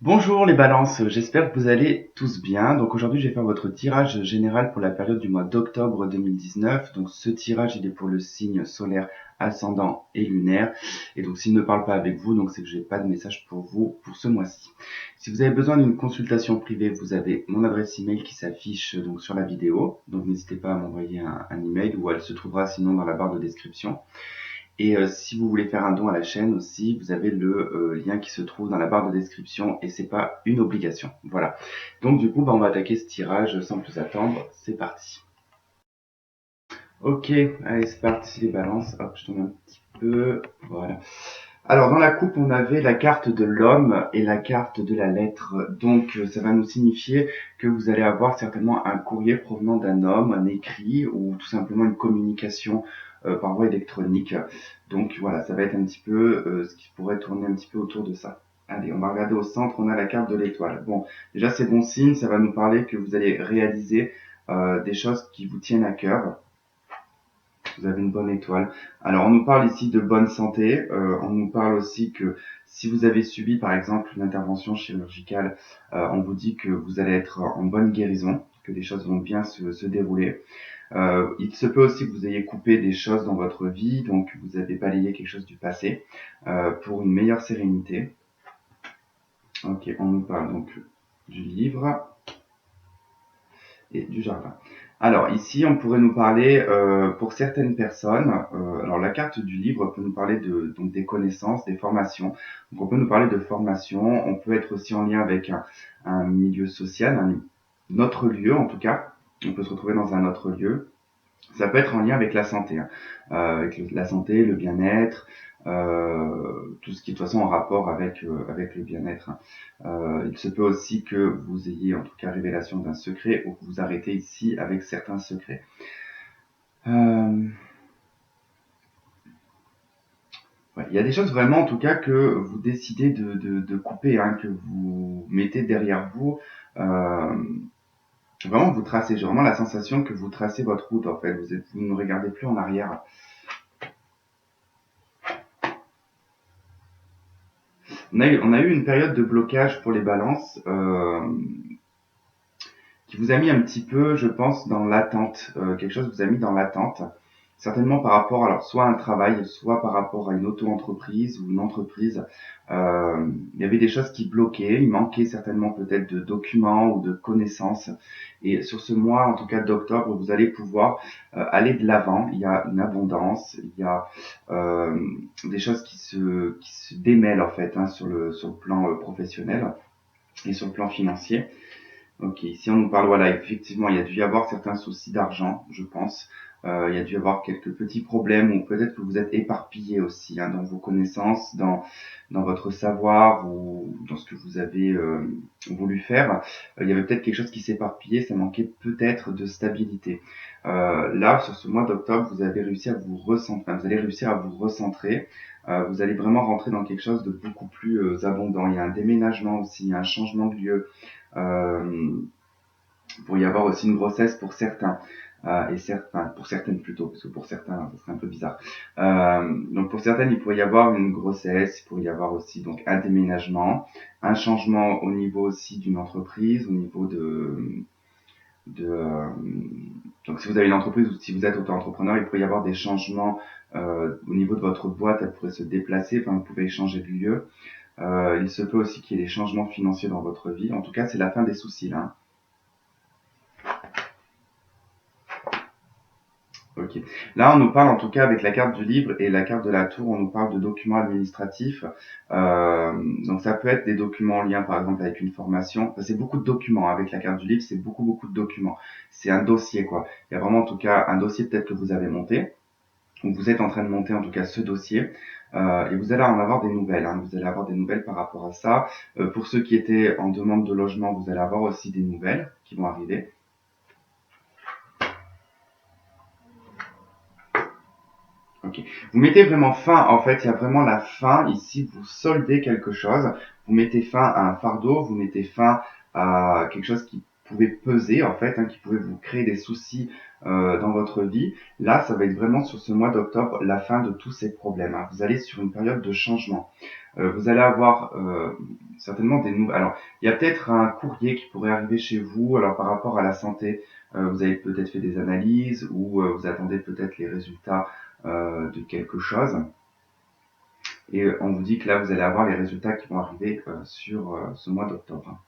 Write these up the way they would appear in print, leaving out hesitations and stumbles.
Bonjour les balances, j'espère que vous allez tous bien. Donc aujourd'hui je vais faire votre tirage général pour la période du mois d'octobre 2019. Donc ce tirage il est pour le signe solaire, ascendant et lunaire. Et donc s'il ne parle pas avec vous, donc c'est que j'ai pas de message pour vous pour ce mois-ci. Si vous avez besoin d'une consultation privée, vous avez mon adresse email qui s'affiche donc sur la vidéo. Donc n'hésitez pas à m'envoyer un email ou elle se trouvera sinon dans la barre de description. Et si vous voulez faire un don à la chaîne aussi, vous avez le lien qui se trouve dans la barre de description et c'est pas une obligation. Voilà. Donc du coup, on va attaquer ce tirage sans plus attendre. C'est parti. Ok, allez, c'est parti les balances. Hop, je tourne un petit peu. Voilà. Alors dans la coupe, on avait la carte de l'homme et la carte de la lettre. Donc ça va nous signifier que vous allez avoir certainement un courrier provenant d'un homme, un écrit ou tout simplement une communication par voie électronique. Donc voilà, ça va être un petit peu ce qui pourrait tourner un petit peu autour de ça. Allez, on va regarder au centre, on a la carte de l'étoile. Bon, déjà c'est bon signe, ça va nous parler que vous allez réaliser des choses qui vous tiennent à cœur. Vous avez une bonne étoile. Alors, on nous parle ici de bonne santé. On nous parle aussi que si vous avez subi, par exemple, une intervention chirurgicale, on vous dit que vous allez être en bonne guérison, que les choses vont bien se dérouler. Il se peut aussi que vous ayez coupé des choses dans votre vie, donc vous avez balayé quelque chose du passé pour une meilleure sérénité. Ok, on nous parle donc du livre et du jardin. Alors ici, on pourrait nous parler pour certaines personnes. Alors la carte du livre peut nous parler de donc des connaissances, des formations. Donc on peut nous parler de formation. On peut être aussi en lien avec un milieu social, un autre lieu en tout cas. On peut se retrouver dans un autre lieu. Ça peut être en lien avec la santé, hein. Avec la santé, le bien-être, tout ce qui est de toute façon en rapport avec le bien-être, hein. Il se peut aussi que vous ayez en tout cas révélation d'un secret ou que vous arrêtez ici avec certains secrets. Euh, ouais, il y a des choses vraiment en tout cas que vous décidez de couper, hein, que vous mettez derrière vous. Euh, Vraiment vous tracez, j'ai vraiment la sensation que vous tracez votre route en fait. Vous ne regardez plus en arrière. On a eu une période de blocage pour les balances qui vous a mis un petit peu, je pense, dans l'attente. Quelque chose vous a mis dans l'attente. Certainement par rapport, alors soit à un travail, soit par rapport à une auto-entreprise ou une entreprise. Il y avait des choses qui bloquaient, il manquait certainement peut-être de documents ou de connaissances. Et sur ce mois, en tout cas d'octobre, vous allez pouvoir aller de l'avant. Il y a une abondance, il y a euh, des choses qui se démêlent en fait, hein, sur le plan professionnel et sur le plan financier. Ok, ici on nous parle, voilà, effectivement, il y a dû y avoir certains soucis d'argent, je pense. Il y a dû y avoir quelques petits problèmes ou peut-être que vous êtes éparpillé aussi, hein, dans vos connaissances, dans votre savoir ou dans ce que vous avez voulu faire. Il y avait peut-être quelque chose qui s'éparpillait, ça manquait peut-être de stabilité. Là, sur ce mois d'octobre, vous avez réussi à vous recentrer, vous allez réussir à vous recentrer. Vous allez vraiment rentrer dans quelque chose de beaucoup plus abondant. Il y a un déménagement aussi, il y a un changement de lieu. Euh, il pourrait y avoir aussi une grossesse pour certains. Enfin, pour certaines plutôt, parce que pour certains, ça serait un peu bizarre. Donc pour certaines, il pourrait y avoir une grossesse, il pourrait y avoir aussi donc un déménagement, un changement au niveau aussi d'une entreprise, au niveau de donc si vous avez une entreprise ou si vous êtes auto-entrepreneur, il pourrait y avoir des changements au niveau de votre boîte, elle pourrait se déplacer, enfin vous pouvez changer de lieu. Il se peut aussi qu'il y ait des changements financiers dans votre vie. En tout cas, c'est la fin des soucis là, hein. Ok. Là, on nous parle, en tout cas, avec la carte du livre et la carte de la tour, on nous parle de documents administratifs. Euh, donc, ça peut être des documents en lien, par exemple, avec une formation. Enfin, c'est beaucoup de documents. Avec la carte du livre, c'est beaucoup, beaucoup de documents. C'est un dossier, quoi. Il y a vraiment, en tout cas, un dossier peut-être que vous avez monté, ou vous êtes en train de monter, en tout cas, ce dossier. Et vous allez en avoir des nouvelles, hein. Vous allez avoir des nouvelles par rapport à ça. Pour ceux qui étaient en demande de logement, vous allez avoir aussi des nouvelles qui vont arriver. Ok. Vous mettez vraiment fin, en fait, il y a vraiment la fin ici, vous soldez quelque chose, vous mettez fin à un fardeau, vous mettez fin à quelque chose qui pouvait peser en fait, qui pouvait vous créer des soucis dans votre vie. Là, ça va être vraiment sur ce mois d'octobre la fin de tous ces problèmes. Vous allez sur une période de changement. Vous allez avoir certainement des nouvelles. Alors, il y a peut-être un courrier qui pourrait arriver chez vous. Alors, par rapport à la santé, vous avez peut-être fait des analyses ou vous attendez peut-être les résultats de quelque chose. Et on vous dit que là, vous allez avoir les résultats qui vont arriver sur ce mois d'octobre.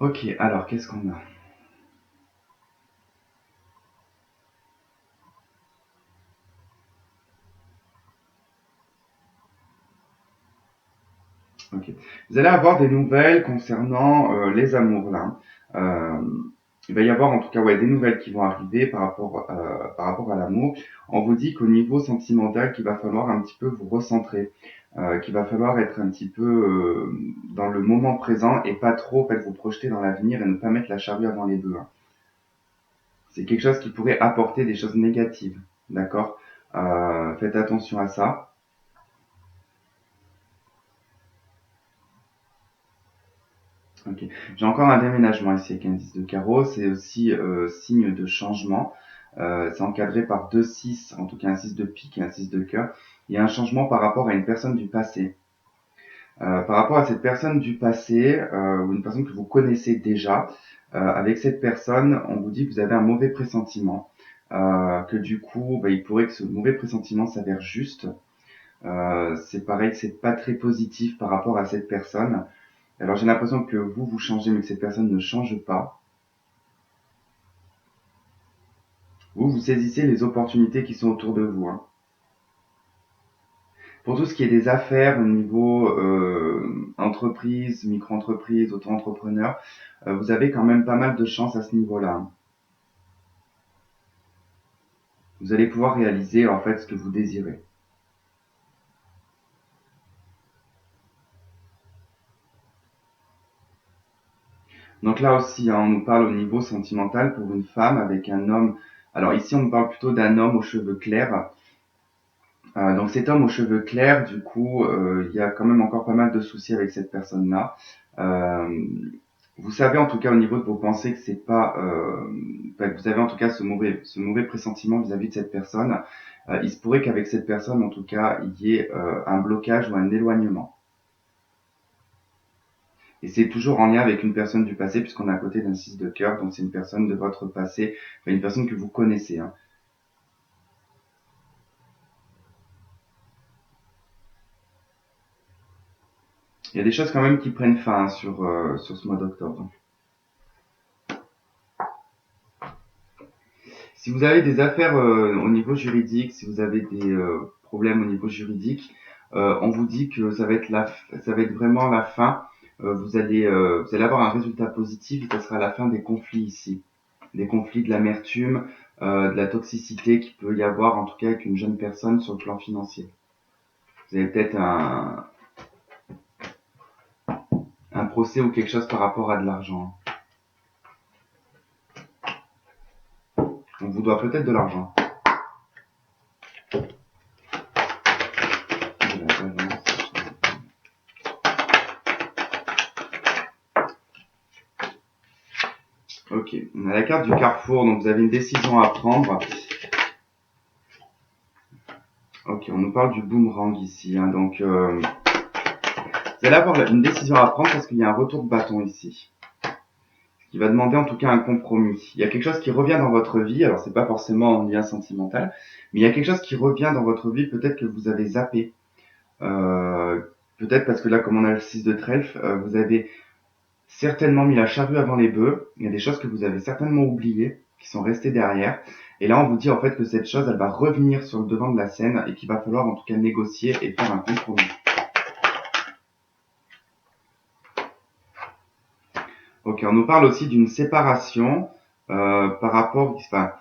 Ok, alors qu'est-ce qu'on a? Ok. Vous allez avoir des nouvelles concernant les amours là. Euh, il va y avoir en tout cas des nouvelles qui vont arriver par rapport à l'amour. On vous dit qu'au niveau sentimental, qu'il va falloir un petit peu vous recentrer, qu'il va falloir être un petit peu dans le moment présent et pas trop en fait, vous projeter dans l'avenir et ne pas mettre la charrue avant les bœufs. C'est quelque chose qui pourrait apporter des choses négatives, d'accord? Faites attention à ça. Ok. J'ai encore un déménagement ici avec un 10 de carreau. C'est aussi signe de changement. C'est encadré par 2 6, en tout cas un 6 de pique et un 6 de cœur. Il y a un changement par rapport à une personne du passé. Par rapport à cette personne du passé, ou une personne que vous connaissez déjà, avec cette personne, on vous dit que vous avez un mauvais pressentiment. Que du coup, il pourrait que ce mauvais pressentiment s'avère juste. C'est pareil que c'est pas très positif par rapport à cette personne. Alors j'ai l'impression que vous changez, mais que cette personne ne change pas. Vous saisissez les opportunités qui sont autour de vous. Pour tout ce qui est des affaires au niveau entreprise, micro-entreprise, auto-entrepreneur, vous avez quand même pas mal de chance à ce niveau-là. Vous allez pouvoir réaliser en fait ce que vous désirez. Donc là aussi, on nous parle au niveau sentimental pour une femme avec un homme. Alors ici, on nous parle plutôt d'un homme aux cheveux clairs. Donc cet homme aux cheveux clairs, du coup, il y a quand même encore pas mal de soucis avec cette personne-là. Euh, Vous savez en tout cas au niveau de vos pensées que c'est pas, que vous avez en tout cas ce mauvais pressentiment vis-à-vis de cette personne. Il se pourrait qu'avec cette personne, en tout cas, il y ait un blocage ou un éloignement. Et c'est toujours en lien avec une personne du passé, puisqu'on est à côté d'un 6 de cœur, donc c'est une personne de votre passé, une personne que vous connaissez. Il y a des choses quand même qui prennent fin sur ce mois d'octobre. Si vous avez des affaires au niveau juridique, si vous avez des problèmes au niveau juridique, on vous dit que ça va être vraiment la fin. Vous allez avoir un résultat positif et ça sera la fin des conflits ici. Des conflits, de l'amertume, de la toxicité qu'il peut y avoir en tout cas avec une jeune personne sur le plan financier. Vous avez peut-être un procès ou quelque chose par rapport à de l'argent. On vous doit peut-être de l'argent. Ok, on a la carte du carrefour, donc vous avez une décision à prendre. Ok, on nous parle du boomerang ici, donc vous allez avoir une décision à prendre parce qu'il y a un retour de bâton ici, qui va demander en tout cas un compromis. Il y a quelque chose qui revient dans votre vie, alors c'est pas forcément en lien sentimental, mais il y a quelque chose qui revient dans votre vie, peut-être que vous avez zappé, euh, peut-être parce que là, comme on a le 6 de trèfle, vous avez certainement mis la charrue avant les bœufs. Il y a des choses que vous avez certainement oubliées, qui sont restées derrière. Et là, on vous dit en fait que cette chose, elle va revenir sur le devant de la scène et qu'il va falloir en tout cas négocier et faire un compromis. Ok, on nous parle aussi d'une séparation par rapport, enfin,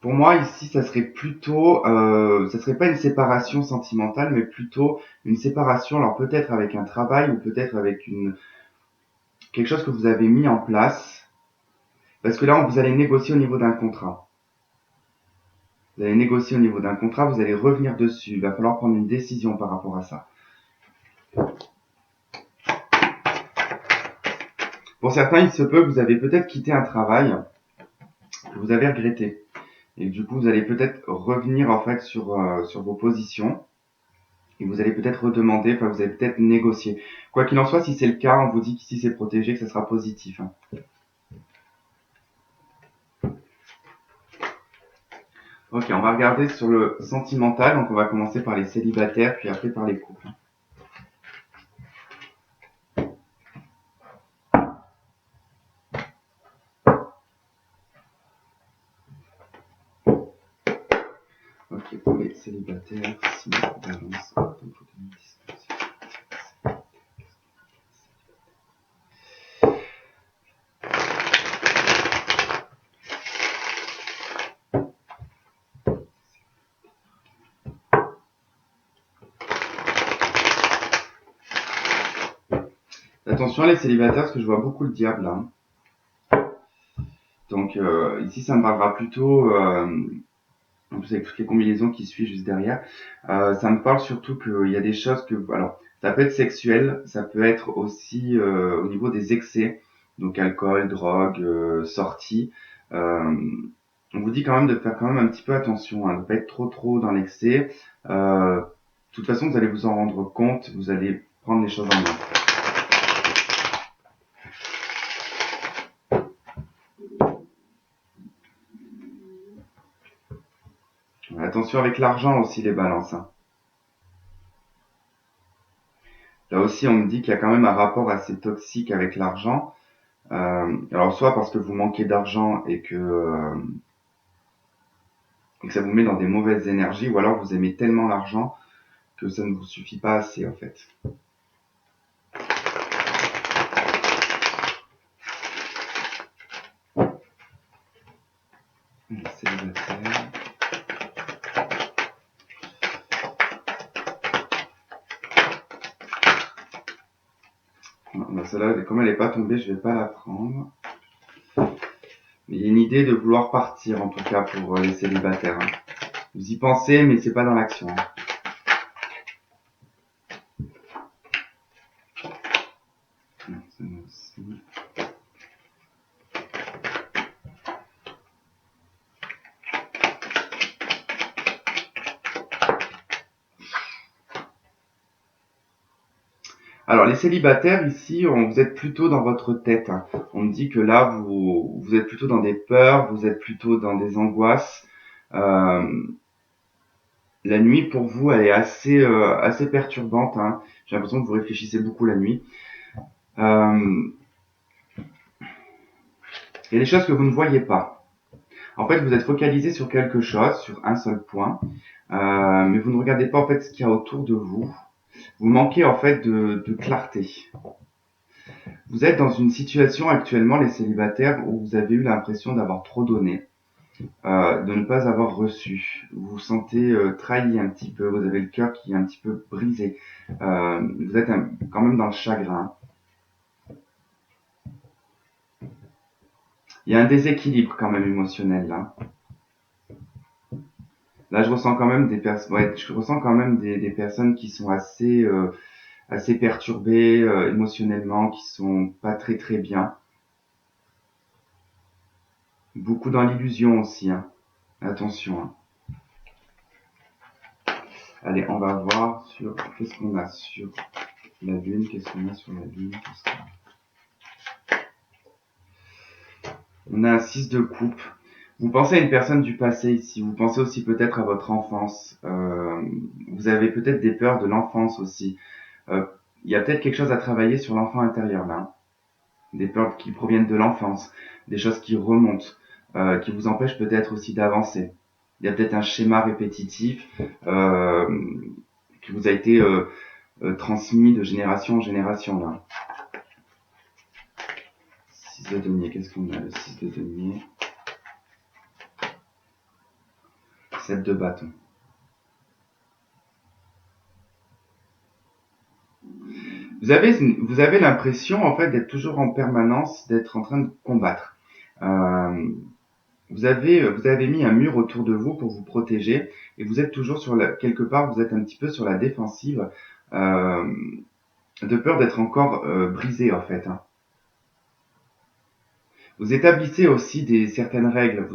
pour moi ici, ça serait plutôt, ça serait pas une séparation sentimentale, mais plutôt une séparation, alors peut-être avec un travail ou peut-être avec quelque chose que vous avez mis en place, parce que là, vous allez négocier au niveau d'un contrat. Vous allez négocier au niveau d'un contrat, vous allez revenir dessus. Il va falloir prendre une décision par rapport à ça. Pour certains, il se peut que vous avez peut-être quitté un travail que vous avez regretté. Et du coup, vous allez peut-être revenir en fait sur vos positions. Et vous allez peut-être redemander, enfin vous allez peut-être négocier. Quoi qu'il en soit, si c'est le cas, on vous dit qu'ici c'est protégé, que ça sera positif. Ok, on va regarder sur le sentimental. Donc on va commencer par les célibataires, puis après par les couples. Ok, pour les célibataires, signe balance. Attention les célibataires, parce que je vois beaucoup le diable là. Donc ici ça me parlera plutôt, en plus avec toutes les combinaisons qui suivent juste derrière, ça me parle surtout qu'il y a des choses que, alors ça peut être sexuel, ça peut être aussi au niveau des excès, donc alcool, drogue, sortie. On vous dit quand même de faire quand même un petit peu attention, de ne pas être trop dans l'excès. De toute façon, vous allez vous en rendre compte, vous allez prendre les choses en main. Attention avec l'argent aussi, les balances. Là aussi, on me dit qu'il y a quand même un rapport assez toxique avec l'argent. Alors, soit parce que vous manquez d'argent et que ça vous met dans des mauvaises énergies, ou alors vous aimez tellement l'argent que ça ne vous suffit pas assez, en fait. Les célibataires. Non, celle-là, comme elle n'est pas tombée, je vais pas la prendre. Mais il y a une idée de vouloir partir, en tout cas, pour les célibataires. Vous y pensez, mais c'est pas dans l'action. Non, celle-là aussi. Alors, les célibataires, ici, vous êtes plutôt dans votre tête. On me dit que là, vous êtes plutôt dans des peurs, vous êtes plutôt dans des angoisses. Euh, la nuit, pour vous, elle est assez perturbante. J'ai l'impression que vous réfléchissez beaucoup la nuit. Il y a des choses que vous ne voyez pas. En fait, vous êtes focalisé sur quelque chose, sur un seul point, mais vous ne regardez pas en fait ce qu'il y a autour de vous. Vous manquez en fait de clarté. Vous êtes dans une situation actuellement, les célibataires, où vous avez eu l'impression d'avoir trop donné, de ne pas avoir reçu. Vous vous sentez trahi un petit peu, vous avez le cœur qui est un petit peu brisé. Vous êtes quand même dans le chagrin. Il y a un déséquilibre quand même émotionnel là. Là, je ressens quand même je ressens quand même des personnes qui sont assez perturbées émotionnellement, qui sont pas très bien. Beaucoup dans l'illusion aussi. Attention. Allez, on va voir sur qu'est-ce qu'on a sur la lune, qu'est-ce qu'on a sur la lune. On a un 6 de coupe. Vous pensez à une personne du passé ici. Vous pensez aussi peut-être à votre enfance. Vous avez peut-être des peurs de l'enfance aussi. Il y a peut-être quelque chose à travailler sur l'enfant intérieur là. Des peurs qui proviennent de l'enfance, des choses qui remontent, qui vous empêchent peut-être aussi d'avancer. Il y a peut-être un schéma répétitif qui vous a été transmis de génération en génération là. 6 de denier, qu'est-ce qu'on a? Le 6 de denier. 7 de bâton. Vous avez l'impression en fait d'être toujours en permanence, d'être en train de combattre. Vous avez mis un mur autour de vous pour vous protéger et vous êtes toujours quelque part, vous êtes un petit peu sur la défensive. de peur d'être encore brisé en fait, hein. Vous établissez aussi certaines règles.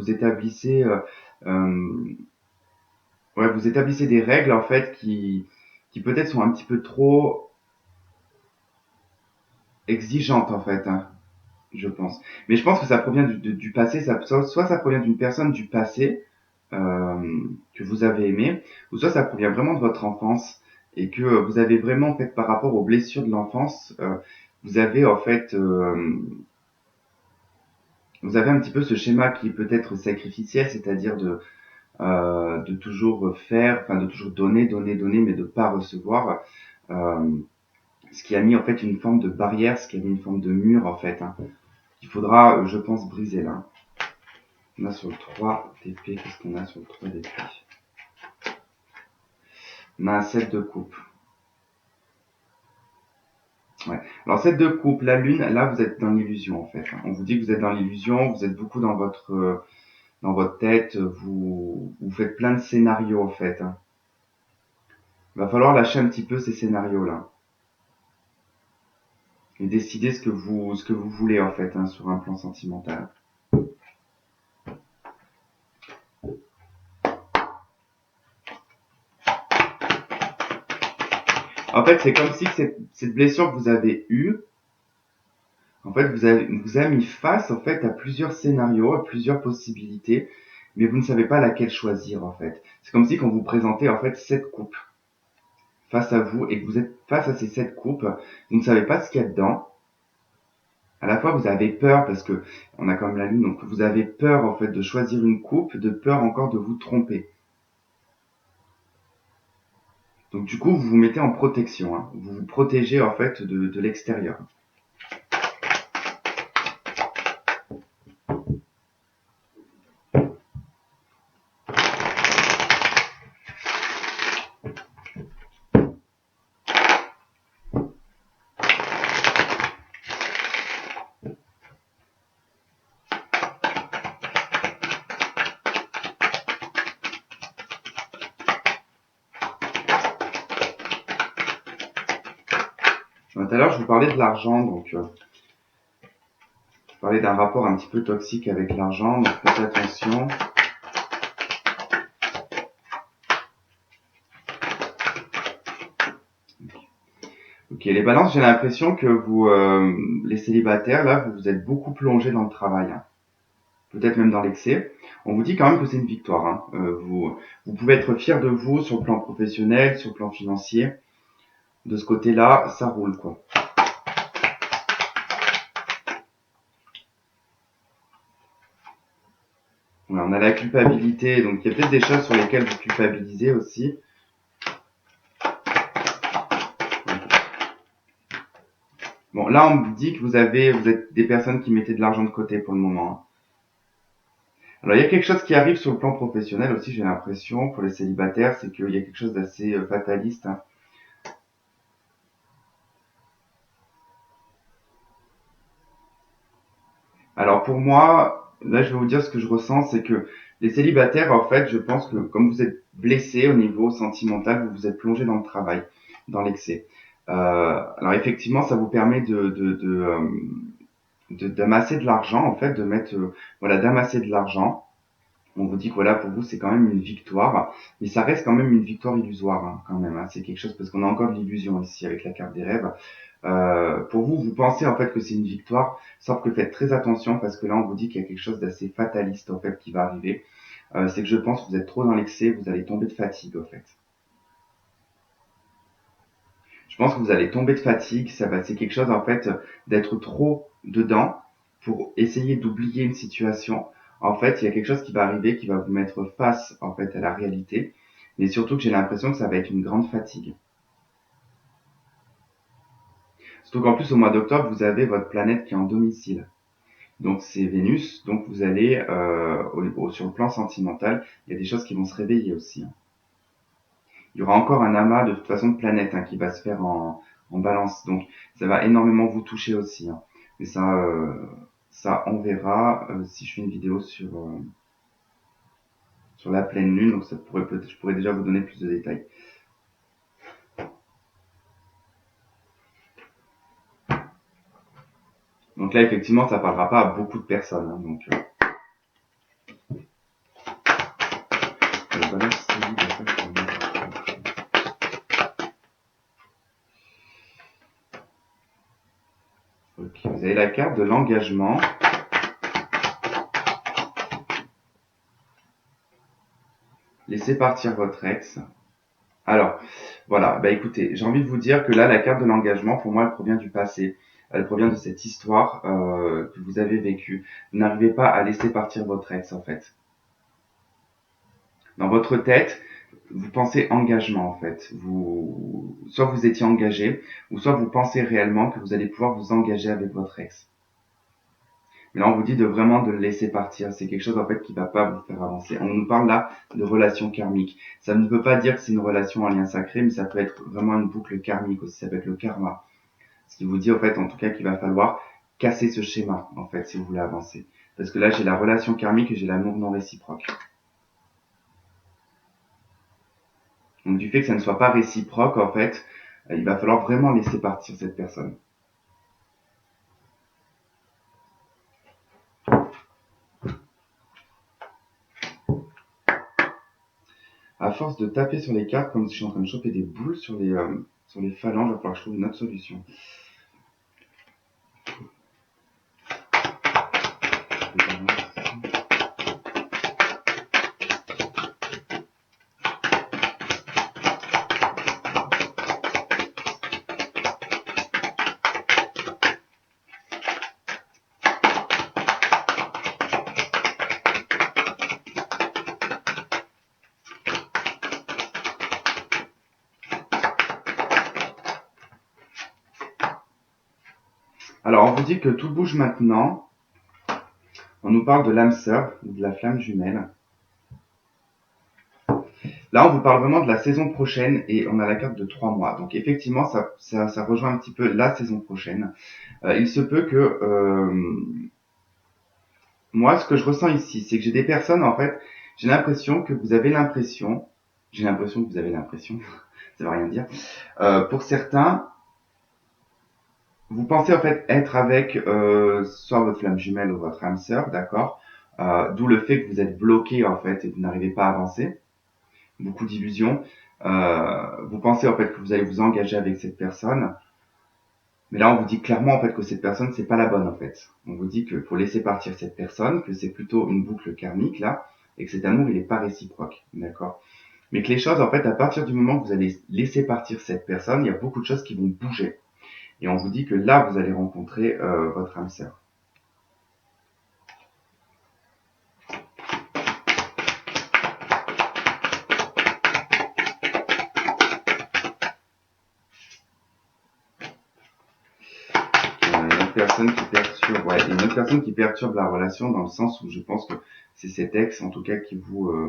Euh, ouais, vous établissez des règles en fait qui peut-être sont un petit peu trop exigeantes en fait, hein, je pense. Mais je pense que ça provient du passé. Soit ça provient d'une personne du passé que vous avez aimé, ou soit ça provient vraiment de votre enfance et que vous avez vraiment en fait par rapport aux blessures de l'enfance, vous avez en fait vous avez un petit peu ce schéma qui peut être sacrificiel, c'est-à-dire de toujours faire, enfin de toujours donner, donner, donner, mais de pas recevoir. Euh, Ce qui a mis en fait une forme de barrière, ce qui a mis une forme de mur en fait, hein. Il faudra, je pense, briser là. On a sur le 3 d'épée, qu'est-ce qu'on a sur le 3 d'épée? On a un 7 de coupe. Ouais. Alors 7 de coupe, la lune, là vous êtes dans l'illusion en fait, hein. On vous dit que vous êtes dans l'illusion, vous êtes beaucoup dans votre tête, vous faites plein de scénarios en fait, hein. Il va falloir lâcher un petit peu ces scénarios là et décider ce que vous voulez en fait, hein, sur un plan sentimental. En fait, c'est comme si cette blessure que vous avez eue, en fait, vous a mis face en fait à plusieurs scénarios, à plusieurs possibilités, mais vous ne savez pas laquelle choisir en fait. C'est comme si quand vous présentez en fait 7 coupes face à vous et que vous êtes face à ces 7 coupes, vous ne savez pas ce qu'il y a dedans. À la fois, vous avez peur parce que on a quand même la lune, donc vous avez peur en fait de choisir une coupe, de peur encore de vous tromper. Donc du coup, vous vous mettez en protection, hein. Vous vous protégez en fait de l'extérieur. Tout à l'heure, je vous parlais de l'argent, donc je parlais d'un rapport un petit peu toxique avec l'argent, donc faites attention. Ok, les balances, j'ai l'impression que les célibataires, là, vous êtes beaucoup plongés dans le travail, hein. Peut-être même dans l'excès. On vous dit quand même que c'est une victoire, hein. Vous pouvez être fier de vous sur le plan professionnel, sur le plan financier. De ce côté-là, ça roule, quoi. Voilà, on a la culpabilité, donc il y a peut-être des choses sur lesquelles vous culpabilisez aussi. Bon, là, on me dit que vous êtes des personnes qui mettaient de l'argent de côté pour le moment, hein. Alors, il y a quelque chose qui arrive sur le plan professionnel aussi, j'ai l'impression, pour les célibataires, c'est qu'il y a quelque chose d'assez fataliste, hein. Alors, pour moi, là, je vais vous dire ce que je ressens, c'est que les célibataires, en fait, je pense que comme vous êtes blessé au niveau sentimental, vous vous êtes plongé dans le travail, dans l'excès. Alors, effectivement, ça vous permet d'amasser de l'argent, en fait, voilà, d'amasser de l'argent. On vous dit que voilà, pour vous, c'est quand même une victoire, mais ça reste quand même une victoire illusoire, hein, quand même, hein. C'est quelque chose parce qu'on a encore de l'illusion ici avec la carte des rêves. Pour vous, vous pensez en fait que c'est une victoire, sauf que faites très attention parce que là, on vous dit qu'il y a quelque chose d'assez fataliste en fait qui va arriver. C'est que je pense que vous êtes trop dans l'excès, vous allez tomber de fatigue en fait. Je pense que vous allez tomber de fatigue, c'est quelque chose en fait d'être trop dedans pour essayer d'oublier une situation. En fait, il y a quelque chose qui va arriver qui va vous mettre face en fait à la réalité, mais surtout que j'ai l'impression que ça va être une grande fatigue. Surtout qu'en plus au mois d'octobre, vous avez votre planète qui est en domicile. Donc c'est Vénus, donc vous allez sur le plan sentimental, il y a des choses qui vont se réveiller aussi, hein. Il y aura encore un amas de toute façon de planètes, hein, qui va se faire en balance. Donc ça va énormément vous toucher aussi, hein. Mais ça on verra si je fais une vidéo sur la pleine lune. Donc ça pourrait peut-être, je pourrais déjà vous donner plus de détails. Donc là, effectivement, ça parlera pas à beaucoup de personnes. Hein, donc, voilà, ok, vous avez la carte de l'engagement. Laissez partir votre ex. Alors, voilà, bah écoutez, j'ai envie de vous dire que là, la carte de l'engagement, pour moi, elle provient du passé. Elle provient de cette histoire que vous avez vécue. Vous n'arrivez pas à laisser partir votre ex, en fait. Dans votre tête, vous pensez engagement, en fait. Soit vous étiez engagé, ou soit vous pensez réellement que vous allez pouvoir vous engager avec votre ex. Mais là, on vous dit de vraiment de le laisser partir. C'est quelque chose, en fait, qui va pas vous faire avancer. On nous parle là de relation karmique. Ça ne veut pas dire que c'est une relation en lien sacré, mais ça peut être vraiment une boucle karmique aussi. Ça peut être le karma. Ce qui vous dit, en fait, en tout cas, qu'il va falloir casser ce schéma, en fait, si vous voulez avancer. Parce que là, j'ai la relation karmique et j'ai l'amour non réciproque. Donc, du fait que ça ne soit pas réciproque, en fait, il va falloir vraiment laisser partir cette personne. À force de taper sur les cartes, comme si je suis en train de choper des boules sur les phalanges, il va falloir que je trouve une autre solution. Alors, on vous dit que tout bouge maintenant. On nous parle de l'âme sœur, ou de la flamme jumelle. Là, on vous parle vraiment de la saison prochaine et on a la carte de 3 mois. Donc, effectivement, ça rejoint un petit peu la saison prochaine. Il se peut que moi, ce que je ressens ici, c'est que j'ai des personnes, en fait, j'ai l'impression que vous avez l'impression, ça veut rien dire. Pour certains, vous pensez en fait être avec soit votre flamme jumelle ou votre âme sœur, d'accord, d'où le fait que vous êtes bloqué en fait et que vous n'arrivez pas à avancer. Beaucoup d'illusions. Vous pensez en fait que vous allez vous engager avec cette personne, mais là on vous dit clairement en fait que cette personne c'est pas la bonne en fait. On vous dit que faut laisser partir cette personne, que c'est plutôt une boucle karmique là, et que cet amour il est pas réciproque, d'accord. Mais que les choses en fait à partir du moment que vous allez laisser partir cette personne, il y a beaucoup de choses qui vont bouger. Et on vous dit que là vous allez rencontrer votre âme sœur. Personne qui perturbe, ouais, une autre personne qui perturbe la relation dans le sens où je pense que c'est cet ex en tout cas qui vous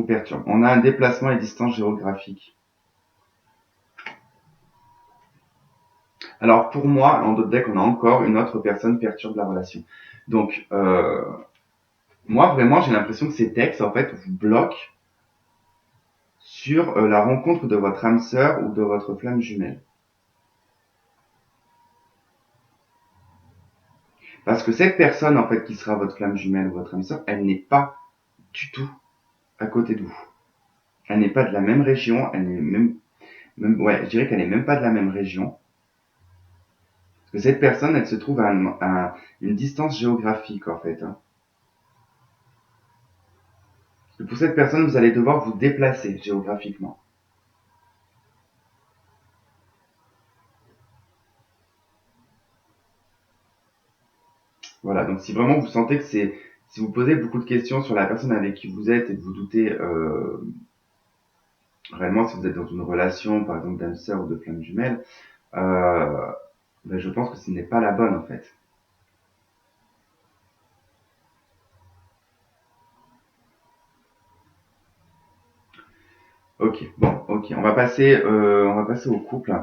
perturbe. On a un déplacement et distance géographique. Alors pour moi, en d'autres decks, on a encore une autre personne perturbe la relation. Donc moi vraiment j'ai l'impression que cet ex en fait vous bloque sur la rencontre de votre âme sœur ou de votre flamme jumelle. Parce que cette personne en fait qui sera votre flamme jumelle ou votre âme sœur, elle n'est pas du tout à côté de vous. Elle n'est pas de la même région, elle n'est ouais, je dirais qu'elle n'est même pas de la même région. Parce que cette personne, elle se trouve à une distance géographique, en fait. Hein. Et pour cette personne, vous allez devoir vous déplacer géographiquement. Voilà, donc si vraiment vous sentez que si vous posez beaucoup de questions sur la personne avec qui vous êtes et que vous doutez réellement si vous êtes dans une relation, par exemple d'âme sœur ou de flamme jumelle, ben je pense que ce n'est pas la bonne en fait. Ok, bon, ok, on va passer au couple.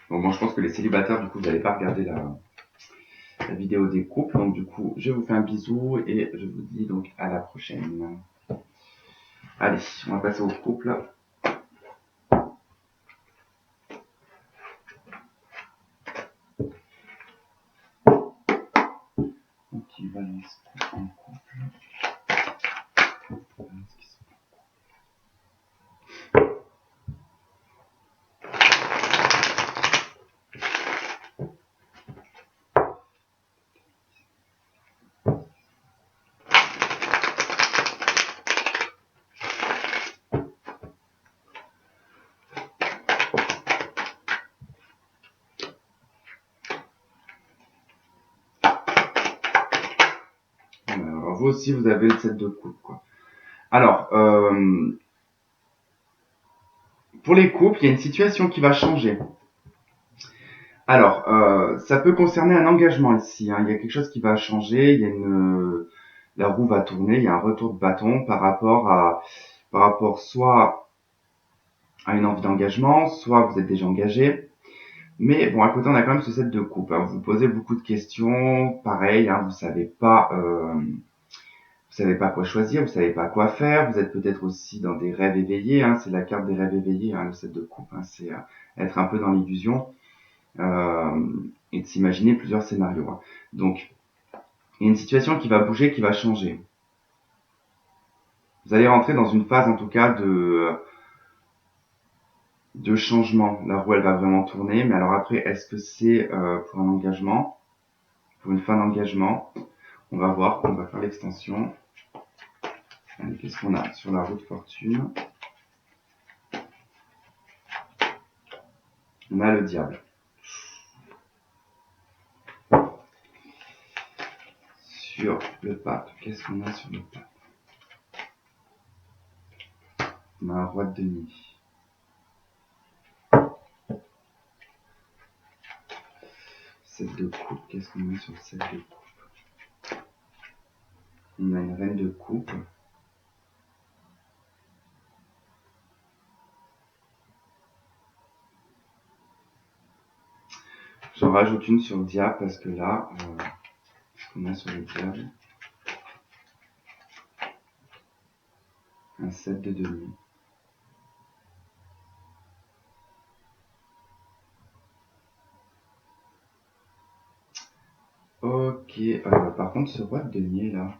Bon, je pense que les célibataires, du coup, vous n'allez pas regarder la vidéo des couples. Donc, du coup, je vous fais un bisou et je vous dis donc à la prochaine. Allez, on va passer au couple. en couple. Alors, vous aussi, vous avez le 7 de coupe, quoi. Alors, pour les couples, il y a une situation qui va changer. Alors, ça peut concerner un engagement ici, hein. Il y a quelque chose qui va changer, il y a la roue va tourner, il y a un retour de bâton par rapport soit à une envie d'engagement, soit vous êtes déjà engagé. Mais bon, à côté, on a quand même ce 7 de coupe, hein. Vous vous posez beaucoup de questions, pareil, hein, vous savez pas quoi choisir, vous savez pas quoi faire, vous êtes peut-être aussi dans des rêves éveillés, hein, c'est la carte des rêves éveillés, hein, le 7 de coupe, hein, c'est être un peu dans l'illusion et de s'imaginer plusieurs scénarios, hein. Donc, il y a une situation qui va bouger, qui va changer. Vous allez rentrer dans une phase en tout cas de changement. La roue elle va vraiment tourner, mais alors après, est-ce que c'est pour un engagement, pour une fin d'engagement? On va voir, on va faire l'extension. Qu'est-ce qu'on a sur la roue de fortune? On a le diable. Sur le pape, qu'est-ce qu'on a sur le pape? On a un roi de denier. Sept de coupe, qu'est-ce qu'on a sur le 7 de coupe? On a une reine de coupe. J'en rajoute une sur le diable parce que là, qu'est-ce qu'on a sur le diable? Un 7 de denier. Ok, par contre, ce roi de denier là.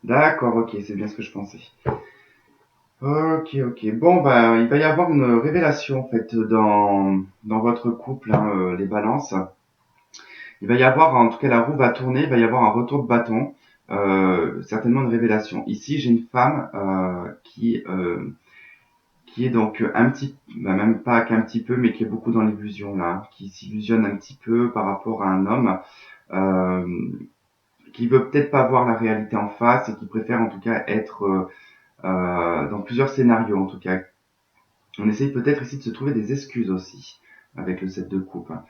D'accord, ok, c'est bien ce que je pensais. Ok, ok. Bon, bah, il va y avoir une révélation en fait dans votre couple, hein, les balances. Il va y avoir, en tout cas, la roue va tourner, il va y avoir un retour de bâton, certainement une révélation. Ici, j'ai une femme qui est donc même pas qu'un petit peu, mais qui est beaucoup dans l'illusion là, hein, qui s'illusionne un petit peu par rapport à un homme euh, qui veut peut-être pas voir la réalité en face et qui préfère en tout cas être dans plusieurs scénarios en tout cas. On essaye peut-être ici de se trouver des excuses aussi avec le 7 de coupe, hein.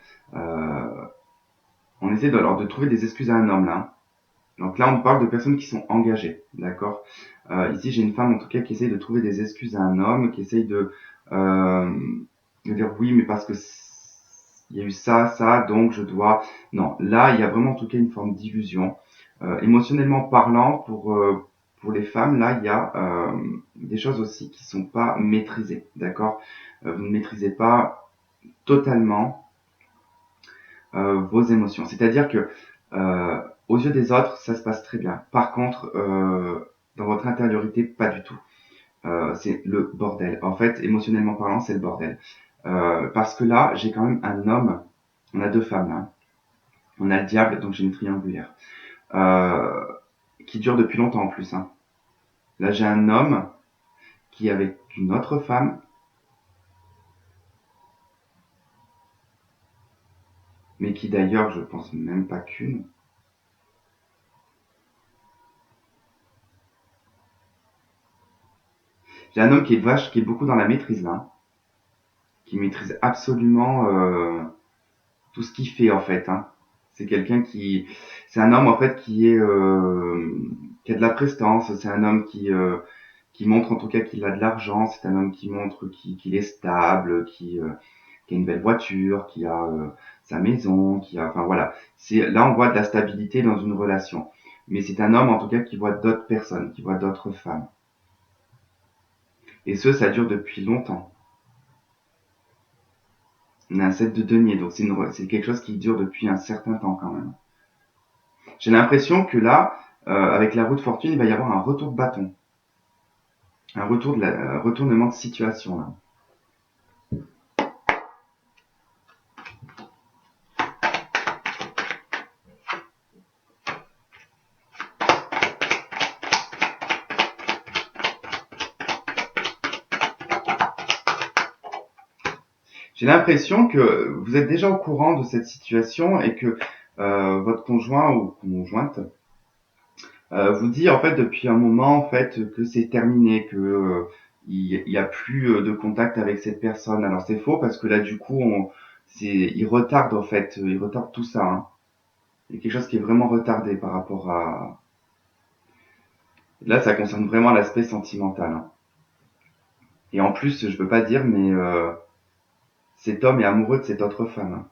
On essaie de trouver des excuses à un homme là, hein. Donc là, on parle de personnes qui sont engagées, d'accord. Ici, j'ai une femme en tout cas qui essaye de trouver des excuses à un homme, qui essaye de dire oui, mais parce que il y a eu ça, donc je dois. Non, là, il y a vraiment en tout cas une forme d'illusion. Émotionnellement parlant, pour les femmes, là, il y a des choses aussi qui sont pas maîtrisées, d'accord. Vous ne maîtrisez pas totalement vos émotions. C'est-à-dire que aux yeux des autres, ça se passe très bien. Par contre, dans votre intériorité, pas du tout. C'est le bordel. En fait, émotionnellement parlant, c'est le bordel. Parce que là, j'ai quand même un homme. On a deux femmes là. On a le diable, donc j'ai une triangulaire. Qui dure depuis longtemps en plus, hein. Là, j'ai un homme qui est avec une autre femme. Mais qui d'ailleurs, je pense même pas qu'une. J'ai un homme qui est beaucoup dans la maîtrise là, qui maîtrise absolument tout ce qu'il fait en fait, hein. C'est c'est un homme en fait qui a de la prestance. C'est un homme qui montre en tout cas qu'il a de l'argent. C'est un homme qui montre qu'il est stable, qui a une belle voiture, qui a sa maison, enfin voilà. Là on voit de la stabilité dans une relation. Mais c'est un homme en tout cas qui voit d'autres personnes, qui voit d'autres femmes. Et ça dure depuis longtemps. On a un 7 de denier, donc c'est quelque chose qui dure depuis un certain temps quand même. J'ai l'impression que là, avec la roue de fortune, il va y avoir un retour de bâton. Un retournement de situation là. J'ai l'impression que vous êtes déjà au courant de cette situation et que votre conjoint ou conjointe vous dit en fait depuis un moment en fait que c'est terminé, que il y a plus de contact avec cette personne. Alors c'est faux parce que là du coup il retarde en fait, il retarde tout ça. Hein. Il y a quelque chose qui est vraiment retardé par rapport à. Là ça concerne vraiment l'aspect sentimental. Hein. Et en plus je veux pas dire mais cet homme est amoureux de cette autre femme. Hein.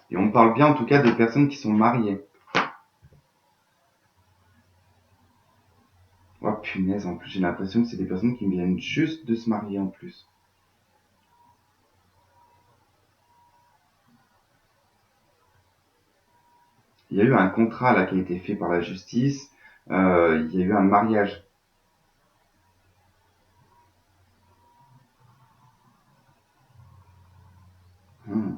Et on parle bien en tout cas des personnes qui sont mariées. Oh punaise, en plus j'ai l'impression que c'est des personnes qui viennent juste de se marier en plus. Il y a eu un contrat là qui a été fait par la justice, il y a eu un mariage. Hmm.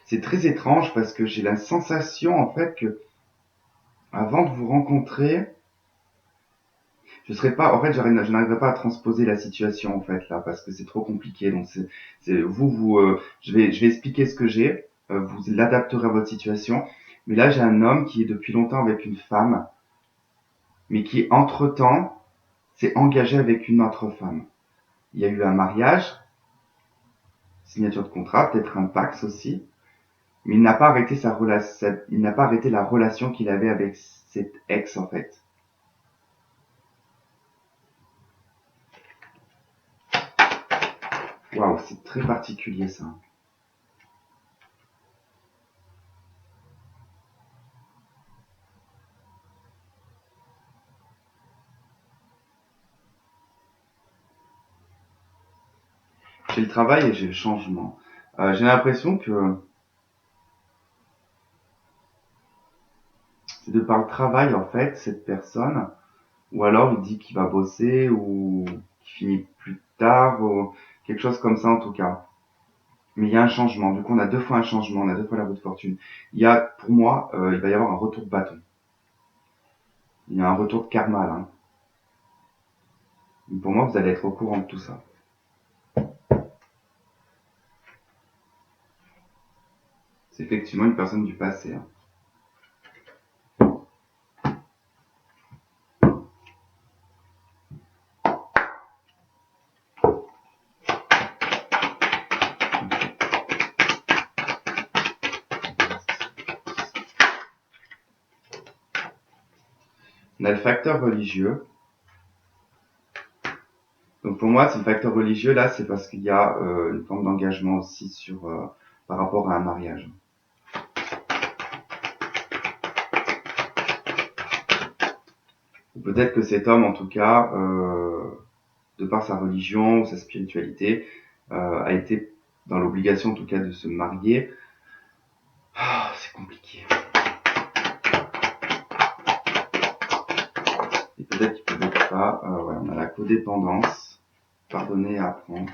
C'est très étrange parce que j'ai la sensation en fait que avant de vous rencontrer, je serais pas, en fait, je n'arriverai pas à transposer la situation en fait là parce que c'est trop compliqué. Donc je vais expliquer ce que j'ai, vous l'adapterez à votre situation. Mais là, j'ai un homme qui est depuis longtemps avec une femme, mais qui entre-temps s'est engagé avec une autre femme. Il y a eu un mariage, signature de contrat, peut-être un Pax aussi, mais il n'a pas arrêté il n'a pas arrêté la relation qu'il avait avec cette ex en fait. Waouh, c'est très particulier ça. J'ai le travail et j'ai le changement. J'ai l'impression que c'est de par le travail en fait, cette personne, ou alors il dit qu'il va bosser, ou qu'il finit plus tard, ou quelque chose comme ça en tout cas. Mais il y a un changement. Du coup, on a deux fois un changement, on a deux fois la roue de fortune. Il y a, pour moi, il va y avoir un retour de bâton. Il y a un retour de karma là. Pour moi, vous allez être au courant de tout ça. C'est effectivement une personne du passé. Hein. On a le facteur religieux. Donc pour moi, c'est le facteur religieux là, c'est parce qu'il y a une forme d'engagement aussi par rapport à un mariage. Ou peut-être que cet homme, en tout cas, de par sa religion ou sa spiritualité, a été dans l'obligation, en tout cas, de se marier. Ah, c'est compliqué. Et peut-être qu'il peut-être pas. Ouais, on a la codépendance. Pardonner et apprendre.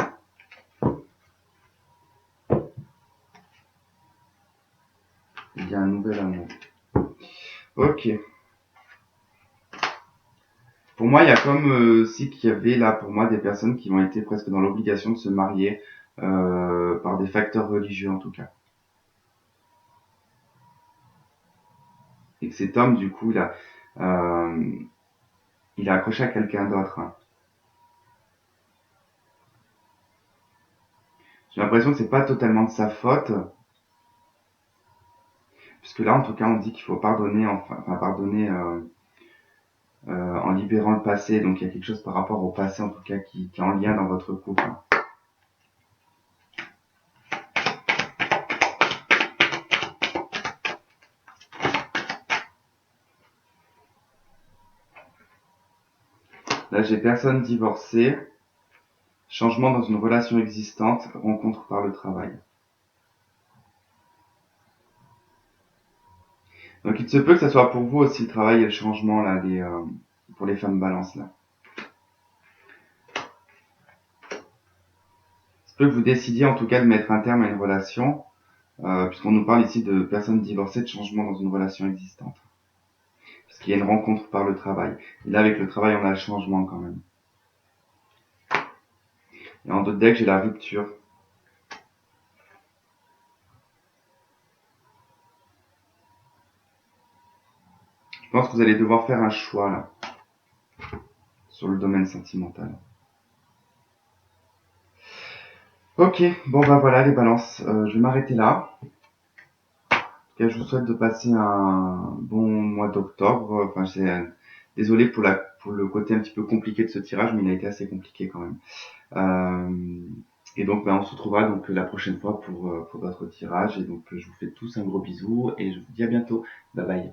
Il y a un nouvel amour. Ok. Pour moi, il y a comme aussi qu'il y avait là, pour moi, des personnes qui ont été presque dans l'obligation de se marier par des facteurs religieux en tout cas. Et que cet homme, du coup, euh, il a accroché à quelqu'un d'autre. Hein. J'ai l'impression que c'est pas totalement de sa faute, puisque là, en tout cas, on dit qu'il faut pardonner, enfin pardonner en libérant le passé. Donc il y a quelque chose par rapport au passé, en tout cas, qui est en lien dans votre couple. Hein. Là, j'ai personne divorcée, changement dans une relation existante, rencontre par le travail. Donc il se peut que ça soit pour vous aussi le travail et le changement là, pour les femmes balance là. Il se peut que vous décidiez en tout cas de mettre un terme à une relation, puisqu'on nous parle ici de personnes divorcées, de changement dans une relation existante. Parce qu'il y a une rencontre par le travail. Et là avec le travail on a le changement quand même. Et en d'autres decks j'ai la rupture. Je pense que vous allez devoir faire un choix là, sur le domaine sentimental. Ok, bon bah voilà les balances, je vais m'arrêter là. Je vous souhaite de passer un bon mois d'octobre. Enfin, désolé pour le côté un petit peu compliqué de ce tirage, mais il a été assez compliqué quand même. Et donc, on se retrouvera donc la prochaine fois pour d'autres tirages. Et donc, je vous fais tous un gros bisou et je vous dis à bientôt. Bye bye.